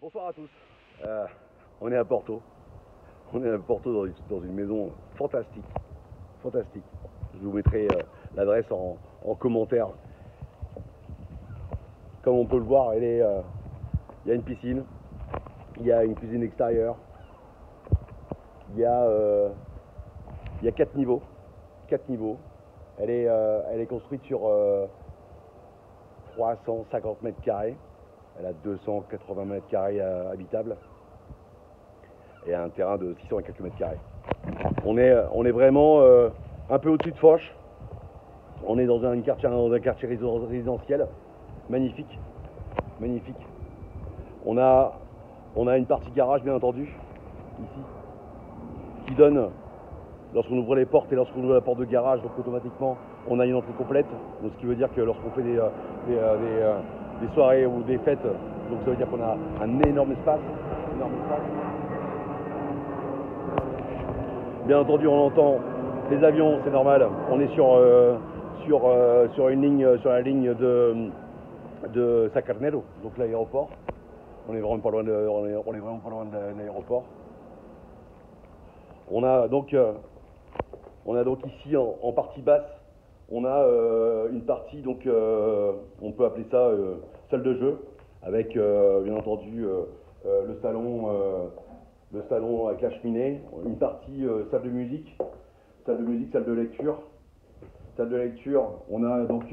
Bonsoir à tous. On est à Porto. On est à Porto dans une maison fantastique. Fantastique. Je vous mettrai l'adresse en commentaire. Comme on peut le voir, il y a une piscine, il y a une cuisine extérieure, il y a 4 niveaux. 4 niveaux. Elle est construite sur 350 mètres carrés. Elle a 280 mètres carrés habitables et un terrain de 600 et quelques mètres carrés. On est vraiment un peu au-dessus de Foch. On est dans un quartier résidentiel magnifique, magnifique. On a une partie garage bien entendu ici qui donne, lorsqu'on ouvre les portes et lorsqu'on ouvre la porte de garage, donc automatiquement on a une entrée complète. Donc ce qui veut dire que lorsqu'on fait des soirées ou des fêtes, donc ça veut dire qu'on a un énorme espace. Bien entendu, on entend les avions, c'est normal. On est sur une ligne, sur la ligne de Sacarnero, donc l'aéroport. On est vraiment pas loin de l'aéroport. On a donc ici en partie basse, on a une partie, donc on peut appeler ça salle de jeu, avec bien entendu le salon avec la cheminée, une partie salle de musique, salle de lecture. Salle de lecture, on a donc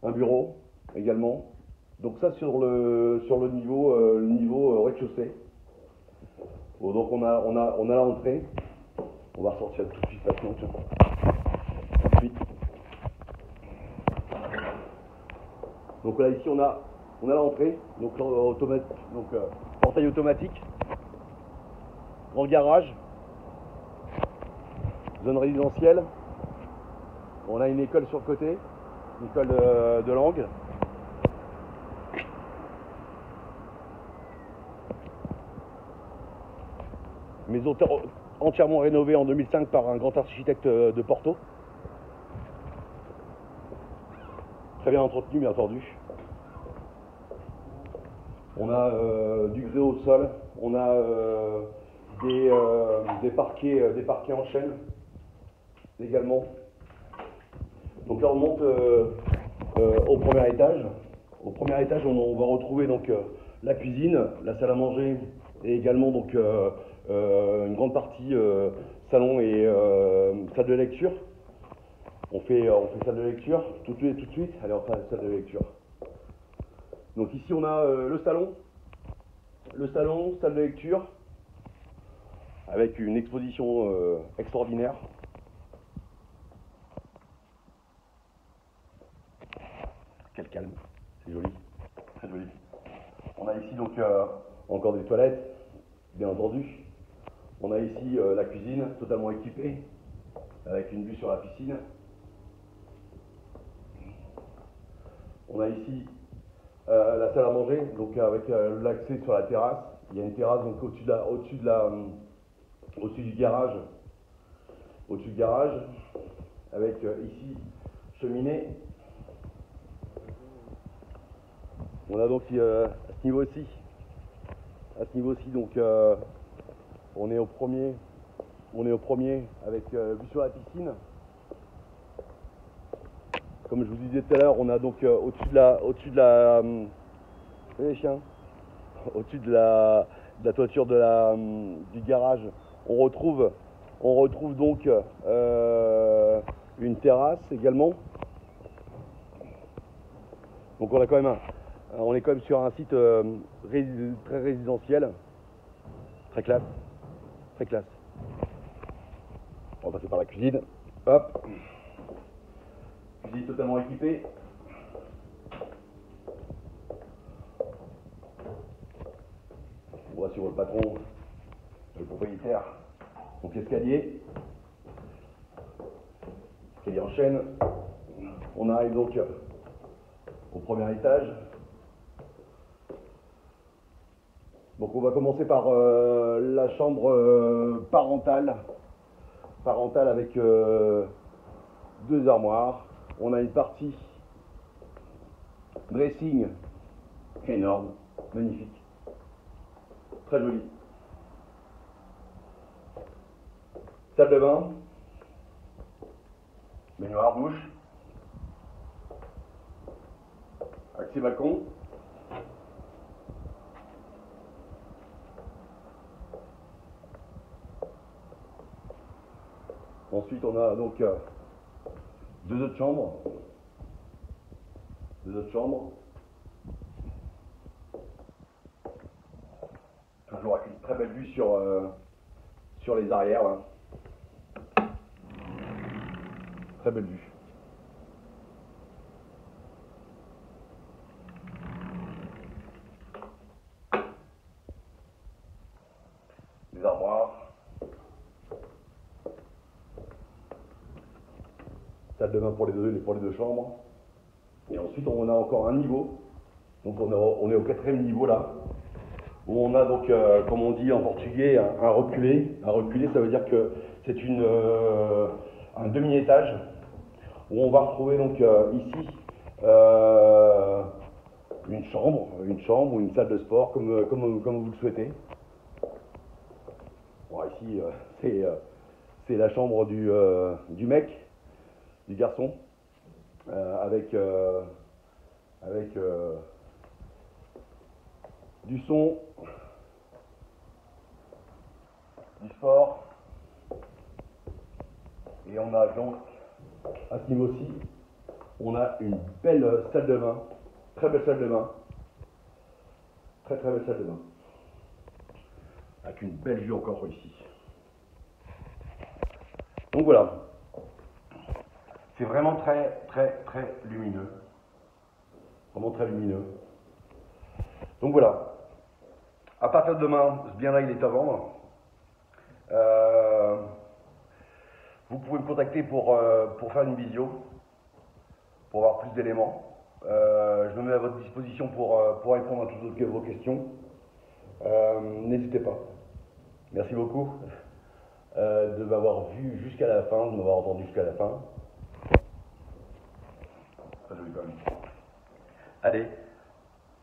un bureau également. Donc ça sur le niveau rez-de-chaussée. Bon, donc on a l'entrée. On va ressortir tout de suite maintenant. Tout de suite. Donc là ici on a l'entrée, donc portail automatique, grand garage, zone résidentielle. On a une école sur le côté, une école de langue. Maison entièrement rénovée en 2005 par un grand architecte de Porto. Très bien entretenu, bien entendu. On a du grès au sol. On a des parquets en chêne également. Donc là, on monte au premier étage. Au premier étage, on va retrouver donc la cuisine, la salle à manger et également donc une grande partie salon et salle de lecture. On fait salle de lecture tout de suite. Allez, on fait la salle de lecture. Donc ici on a le salon, salle de lecture, avec une exposition extraordinaire. Quel calme, c'est joli, très joli. On a ici donc encore des toilettes, bien entendu. On a ici la cuisine totalement équipée, avec une vue sur la piscine. On a ici la salle à manger, donc avec l'accès sur la terrasse. Il y a une terrasse donc au-dessus du garage, avec ici cheminée. On a donc à ce niveau-ci, donc on est au premier avec vue sur la piscine. Comme je vous disais tout à l'heure, on a donc au-dessus de la toiture du garage, on retrouve donc une terrasse également. Donc on est quand même sur un site très résidentiel, très classe. On va passer par la cuisine. Hop. Cuisine totalement équipée. On voit sur le patron, le propriétaire. Donc escalier en chaîne. On arrive donc au premier étage. Donc on va commencer par la chambre parentale avec 2 armoires. On a une partie dressing énorme, magnifique, très joli. Salle de bain, baignoire, douche, accès balcon. Ensuite, on a donc deux autres chambres. Toujours avec une très belle vue sur les arrières. Là. Très belle vue. Les armoires. Salle de bain pour les deux chambres. Et ensuite, on a encore un niveau. Donc, on est au 4e niveau là. Où on a donc, comme on dit en portugais, un reculé. Un reculé, ça veut dire que c'est un demi-étage. Où on va retrouver donc ici une chambre ou une salle de sport, comme vous le souhaitez. Bon, ici, c'est la chambre du mec, du garçon, avec du son, du sport. Et on a donc, à ce niveau-ci, on a une belle salle de bain, très belle salle de bain, très belle salle de bain, avec une belle vue encore ici. Donc voilà, c'est vraiment très lumineux, vraiment très lumineux. Donc voilà, à partir de demain, ce bien là il est à vendre. Vous pouvez me contacter pour faire une visio, pour avoir plus d'éléments. Je me mets à votre disposition pour répondre à toutes vos questions. N'hésitez pas. Merci beaucoup de m'avoir vu jusqu'à la fin, de m'avoir entendu jusqu'à la fin. Très joli quand même. Allez,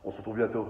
on se retrouve bientôt.